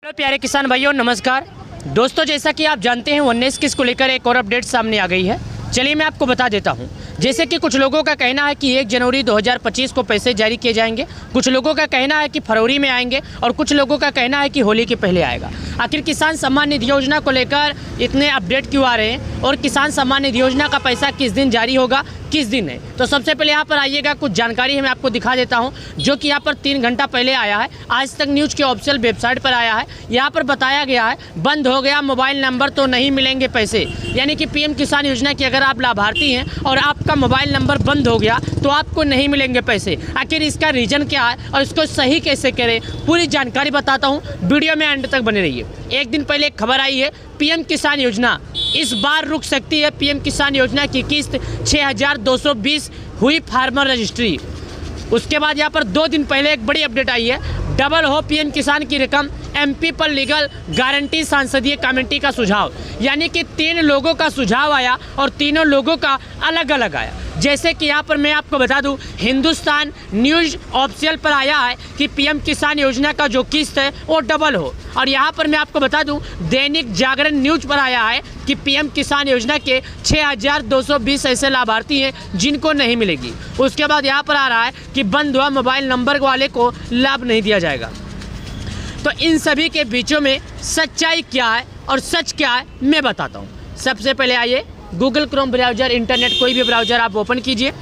Hello प्यारे किसान भाइयों, नमस्कार दोस्तों। जैसा कि आप जानते हैं 19 किस्त को लेकर एक और अपडेट सामने आ गई है। चलिए मैं आपको बता देता हूं। जैसे कि कुछ लोगों का कहना है कि 1 जनवरी 2025 को पैसे जारी किए जाएंगे, कुछ लोगों का कहना है कि फरवरी में आएंगे और कुछ लोगों का कहना है कि होली के पहले आएगा। आखिर किसान सम्मान निधि योजना को लेकर इतने अपडेट क्यों आ रहे हैं और किसान सम्मान निधि योजना का पैसा किस दिन जारी होगा, किस दिन है? तो सबसे पहले यहाँ पर आइएगा, कुछ जानकारी है मैं आपको दिखा देता हूँ जो कि यहाँ पर 3 घंटा पहले आया है। आज तक न्यूज़ के ऑफिशियल वेबसाइट पर आया है। यहाँ पर बताया गया है बंद हो गया मोबाइल नंबर तो नहीं मिलेंगे पैसे। यानी कि पीएम किसान योजना की अगर आप लाभार्थी हैं और आपका मोबाइल नंबर बंद हो गया तो आपको नहीं मिलेंगे पैसे। आखिर इसका रीज़न क्या है और इसको सही कैसे करें, पूरी जानकारी बताता हूँ। वीडियो में एंड तक बने रहिए। एक दिन पहले एक खबर आई है, पीएम किसान योजना इस बार रुक सकती है। पीएम किसान योजना की किस्त 6220 हुई फार्मर रजिस्ट्री। उसके बाद यहाँ पर 2 दिन पहले एक बड़ी अपडेट आई है, डबल हो पीएम किसान की रकम, एमपी पर लीगल गारंटी संसदीय कमेटी का सुझाव। यानी कि 3 लोगों का सुझाव आया और तीनों लोगों का अलग अलग आया। जैसे कि यहाँ पर मैं आपको बता दूं, हिंदुस्तान न्यूज़ ऑफिशियल पर आया है कि पीएम किसान योजना का जो किस्त है वो डबल हो। और यहाँ पर मैं आपको बता दूं, दैनिक जागरण न्यूज़ पर आया है कि पीएम किसान योजना के 6220 ऐसे लाभार्थी हैं जिनको नहीं मिलेगी। उसके बाद यहाँ पर आ रहा है कि बंद हुआ मोबाइल नंबर वाले को लाभ नहीं दिया जाएगा। तो इन सभी के बीचों में सच्चाई क्या है और सच क्या है मैं बताता हूँ। सबसे पहले आइए, गूगल क्रोम ब्राउज़र, इंटरनेट कोई भी ब्राउज़र आप ओपन कीजिए।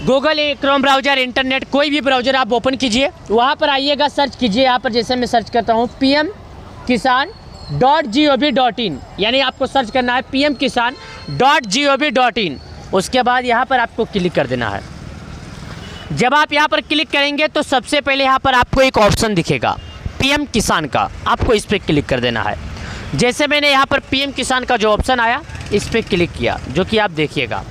गूगल क्रोम ब्राउज़र, इंटरनेट कोई भी ब्राउज़र आप ओपन कीजिए। वहाँ पर आइएगा, सर्च कीजिए। यहाँ पर जैसे मैं सर्च करता हूँ pmkisan.gov.in, यानी आपको सर्च करना है pmkisan.gov.in। उसके बाद यहाँ पर आपको क्लिक कर देना है। जब आप यहाँ पर क्लिक करेंगे तो सबसे पहले यहाँ पर आपको एक ऑप्शन दिखेगा पीएम किसान का, आपको इस पर क्लिक कर देना है। जैसे मैंने यहाँ पर पीएम किसान का जो ऑप्शन आया इस पर क्लिक किया, जो कि आप देखिएगा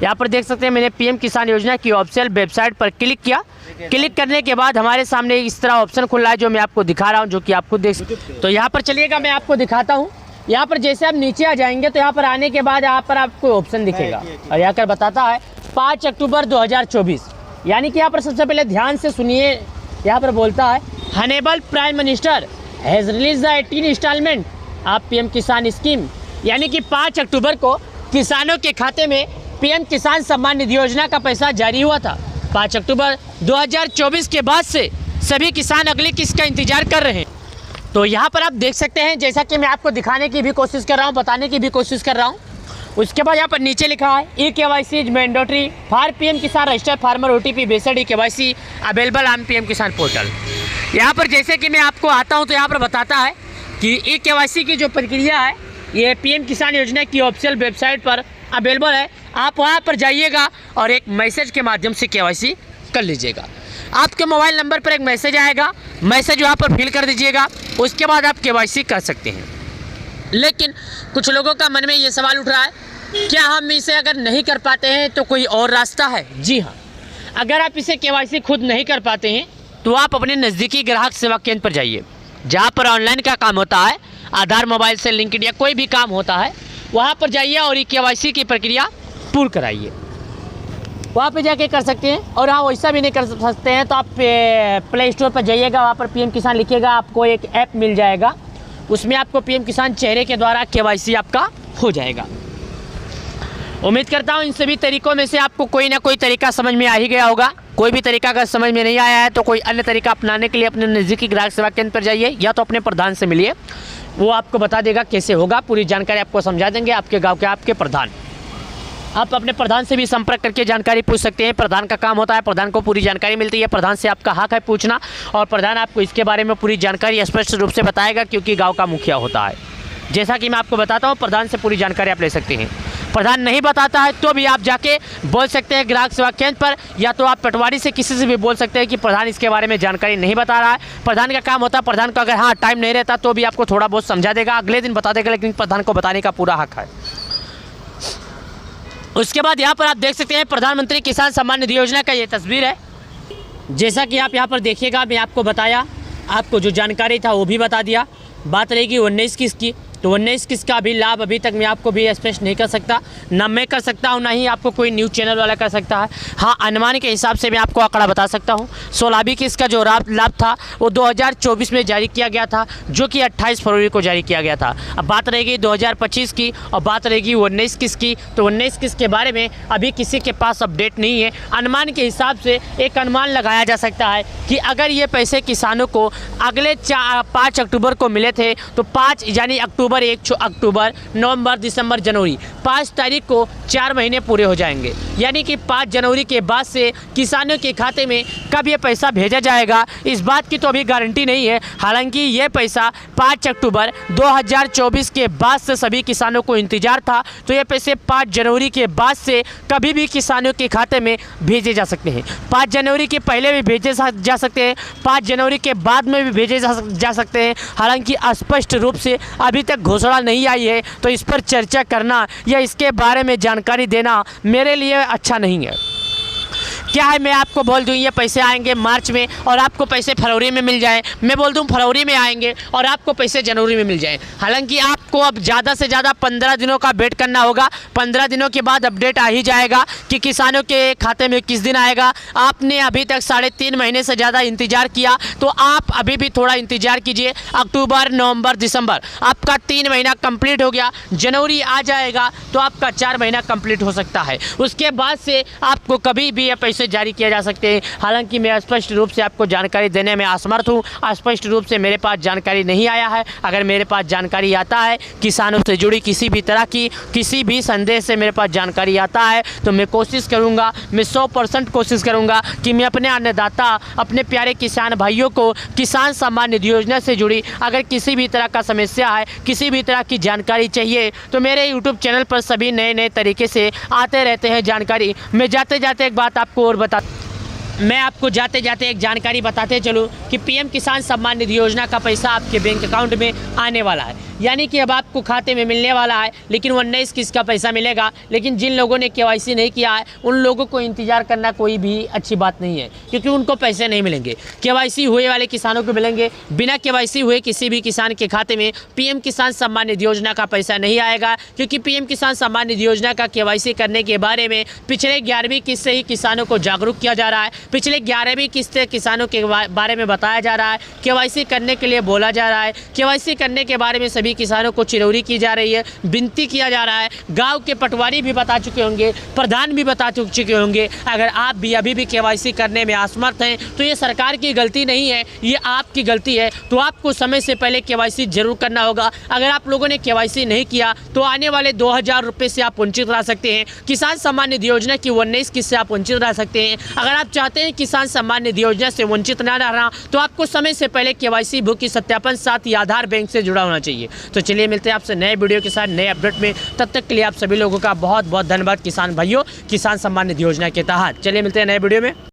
यहाँ पर देख सकते हैं, मैंने पीएम किसान योजना की ऑफिशियल वेबसाइट पर क्लिक किया। क्लिक करने के बाद हमारे सामने इस तरह ऑप्शन खुला है जो मैं आपको दिखा रहा हूँ, जो कि आप खुद देख सकते। तो यहाँ पर चलिएगा, मैं आपको दिखाता हूँ। यहाँ पर जैसे आप नीचे आ जाएंगे तो यहाँ पर आने के बाद यहाँ पर आपको ऑप्शन दिखेगा और यहाँ पर बताता है 5 अक्टूबर 2024। यानी कि यहाँ पर सबसे पहले ध्यान से सुनिए, यहाँ पर बोलता है honourable prime minister has release the 18 instalment of PM Kisan scheme. यानी कि 5 अक्टूबर को किसानों के खाते में पीएम किसान सम्मान निधि योजना का पैसा जारी हुआ था। 5 अक्टूबर 2024 के बाद से सभी किसान अगली किस्त का इंतजार कर रहे हैं। तो यहाँ पर आप देख सकते हैं, जैसा कि मैं आपको दिखाने की भी कोशिश कर रहा हूँ, बताने की भी कोशिश कर रहा हूँ। उसके बाद यहाँ पर नीचे लिखा है eKYC is mandatory for PM Kisan registered farmer OTP based eKYC available on PM Kisan portal. यहाँ पर जैसे कि मैं आपको आता हूँ तो यहाँ पर बताता है कि eKYC की जो प्रक्रिया है ये पीएम किसान योजना की ऑफिशियल वेबसाइट पर अवेलेबल है। आप वहाँ पर जाइएगा और एक मैसेज के माध्यम से KYC कर लीजिएगा। आपके मोबाइल नंबर पर एक मैसेज आएगा, मैसेज वहाँ पर फिल कर दीजिएगा। उसके बाद आप KYC कर सकते हैं। लेकिन कुछ लोगों का मन में ये सवाल उठ रहा है, क्या हम इसे अगर नहीं कर पाते हैं तो कोई और रास्ता है? जी हाँ, अगर आप इसे KYC खुद नहीं कर पाते हैं तो आप अपने नज़दीकी ग्राहक सेवा केंद्र पर जाइए, जहाँ पर ऑनलाइन का काम होता है, आधार मोबाइल से लिंक्ड या कोई भी काम होता है, वहाँ पर जाइए और KYC की प्रक्रिया पूर्ण कराइए। वहाँ पे जाके कर सकते हैं। और हाँ, वैसा भी नहीं कर सकते हैं तो आप प्ले स्टोर पर जाइएगा, वहाँ पर पीएम किसान लिखिएगा, आपको एक ऐप मिल जाएगा, उसमें आपको पीएम किसान चेहरे के द्वारा KYC आपका हो जाएगा। उम्मीद करता हूँ इन सभी तरीकों में से आपको कोई ना कोई तरीका समझ में आ ही गया होगा। कोई भी तरीका अगर समझ में नहीं आया है तो कोई अन्य तरीका अपनाने के लिए अपने नज़दीकी ग्राहक सेवा केंद्र पर जाइए या तो अपने प्रधान से मिलिए, वो आपको बता देगा कैसे होगा। पूरी जानकारी आपको समझा देंगे आपके गाँव के आपके प्रधान। आप अपने प्रधान से भी संपर्क करके जानकारी पूछ सकते हैं। प्रधान का काम होता है, प्रधान को पूरी जानकारी मिलती है। प्रधान से आपका हक है पूछना और प्रधान आपको इसके बारे में पूरी जानकारी स्पष्ट रूप से बताएगा, क्योंकि गांव का मुखिया होता है। जैसा कि मैं आपको बताता हूं, प्रधान से पूरी जानकारी आप ले सकते हैं। प्रधान नहीं बताता है तो भी आप जाके बोल सकते हैं ग्राहक सेवा केंद्र पर, या तो आप पटवारी से किसी से भी बोल सकते हैं कि प्रधान इसके बारे में जानकारी नहीं बता रहा है। प्रधान का काम होता है, प्रधान को अगर हाँ टाइम नहीं रहता तो भी आपको थोड़ा बहुत समझा देगा, अगले दिन बता देगा, लेकिन प्रधान को बताने का पूरा हक है। उसके बाद यहाँ पर आप देख सकते हैं प्रधानमंत्री किसान सम्मान निधि योजना का ये तस्वीर है। जैसा कि आप यहाँ पर देखिएगा, मैं आपको बताया, आपको जो जानकारी था वो भी बता दिया। बात रहेगी 19 किस्त की, तो तो 19 किस्त का अभी लाभ अभी तक मैं आपको भी स्पष्ट नहीं कर सकता, ना मैं कर सकता हूँ, ना ही आपको कोई न्यूज़ चैनल वाला कर सकता है। हाँ, अनुमान के हिसाब से मैं आपको आंकड़ा बता सकता हूँ। 16वीं किस्त का जो लाभ था वो 2024 में जारी किया गया था, जो कि 28 फरवरी को जारी किया गया था। अब बात रहेगी 2025 की और बात रहेगी 19 किस्त की। तो 19 किस्त के बारे में अभी किसी के पास अपडेट नहीं है। अनुमान के हिसाब से एक अनुमान लगाया जा सकता है कि अगर ये पैसे किसानों को अगले 5 अक्टूबर को मिले थे तो 5 यानी अक्टूबर, 1 अक्टूबर, नवंबर, दिसंबर, जनवरी, 5 तारीख को 4 महीने पूरे हो जाएंगे। यानी कि 5 जनवरी के बाद से किसानों के खाते में कब ये पैसा भेजा जाएगा इस बात की तो अभी गारंटी नहीं है। हालांकि ये पैसा 5 अक्टूबर 2024 के बाद से सभी किसानों को इंतजार था, तो ये पैसे 5 जनवरी के बाद से कभी भी किसानों के खाते में भेजे जा सकते हैं। 5 जनवरी के पहले भी भेजे जा सकते हैं, 5 जनवरी के बाद में भी भेजे जा सकते हैं। हालांकि स्पष्ट रूप से अभी तक घोषणा नहीं आई है, तो इस पर चर्चा करना या इसके बारे में जानकारी देना मेरे लिए अच्छा नहीं है। क्या है, मैं आपको बोल दूं ये पैसे आएंगे मार्च में और आपको पैसे फरवरी में मिल जाएं, मैं बोल दूं फरवरी में आएंगे और आपको पैसे जनवरी में मिल जाएं। हालांकि आपको अब ज़्यादा से ज़्यादा 15 दिनों का वेट करना होगा। 15 दिनों के बाद अपडेट आ ही जाएगा कि किसानों के खाते में किस दिन आएगा। आपने अभी तक 3.5 महीने से ज़्यादा इंतजार किया, तो आप अभी भी थोड़ा इंतजार कीजिए। अक्टूबर, नवंबर, दिसंबर आपका 3 महीना कंप्लीट हो गया, जनवरी आ जाएगा तो आपका 4 महीना कंप्लीट हो सकता है। उसके बाद से आपको कभी भी ये पैसे जारी किया जा सकते हैं। हालांकि मैं स्पष्ट रूप से आपको जानकारी देने में असमर्थ हूँ, स्पष्ट रूप से मेरे पास जानकारी नहीं आया है। अगर मेरे पास जानकारी आता है, किसानों से जुड़ी किसी भी तरह की किसी भी संदेश से मेरे पास जानकारी आता है, तो मैं कोशिश करूँगा, मैं 100% कोशिश करूँगा कि मैं अपने अन्नदाता, अपने प्यारे किसान भाइयों को किसान सम्मान निधि योजना से जुड़ी अगर किसी भी तरह का समस्या है, किसी भी तरह की जानकारी चाहिए, तो मेरे यूट्यूब चैनल पर सभी नए नए तरीके से आते रहते हैं जानकारी। मैं जाते जाते एक बात आपको और मैं आपको जाते जाते एक जानकारी बताते चलूँ कि पीएम किसान सम्मान निधि योजना का पैसा आपके बैंक अकाउंट में आने वाला है। यानी कि अब आपको खाते में मिलने वाला है, लेकिन 19 किस्त का पैसा मिलेगा। लेकिन जिन लोगों ने केवाईसी नहीं किया है उन लोगों को इंतजार करना कोई भी अच्छी बात नहीं है, क्योंकि उनको पैसे नहीं मिलेंगे। केवाईसी हुए वाले किसानों को मिलेंगे, बिना केवाईसी हुए किसी भी किसान के खाते में पीएम किसान सम्मान निधि योजना का पैसा नहीं आएगा। क्योंकि पीएम किसान सम्मान निधि योजना का केवाईसी करने के बारे में पिछले 11वीं किस्त से ही किसानों को जागरूक किया जा रहा है। पिछले 11वीं किस्त से किसानों के बारे में बताया जा रहा है, केवाईसी करने के लिए बोला जा रहा है। केवाईसी करने के बारे में सभी किसानों को चिरौरी की जा रही है, विनती किया जा रहा है। गांव के पटवारी भी बता चुके होंगे, प्रधान भी बता चुके होंगे। अगर आप भी अभी भी केवाईसी करने में असमर्थ हैं तो ये सरकार की गलती नहीं है, ये आपकी गलती है। तो आपको समय से पहले केवाईसी जरूर करना होगा। अगर आप लोगों ने केवाईसी नहीं किया तो आने वाले 2000 रुपये से आप वंचित रह सकते हैं। किसान सम्मान निधि योजना की 19 किस्त से आप वंचित रह सकते हैं। अगर आप चाहते हैं किसान सम्मान निधि योजना से वंचित न रहना, तो आपको समय से पहले केवाईसी बुक की सत्यापन साथ ही आधार बैंक से जुड़ा होना चाहिए। तो चलिए मिलते हैं आपसे नए वीडियो के साथ, नए अपडेट में। तब तक के लिए आप सभी लोगों का बहुत बहुत धन्यवाद किसान भाइयों, किसान सम्मान निधि योजना के तहत। चलिए मिलते हैं नए वीडियो में।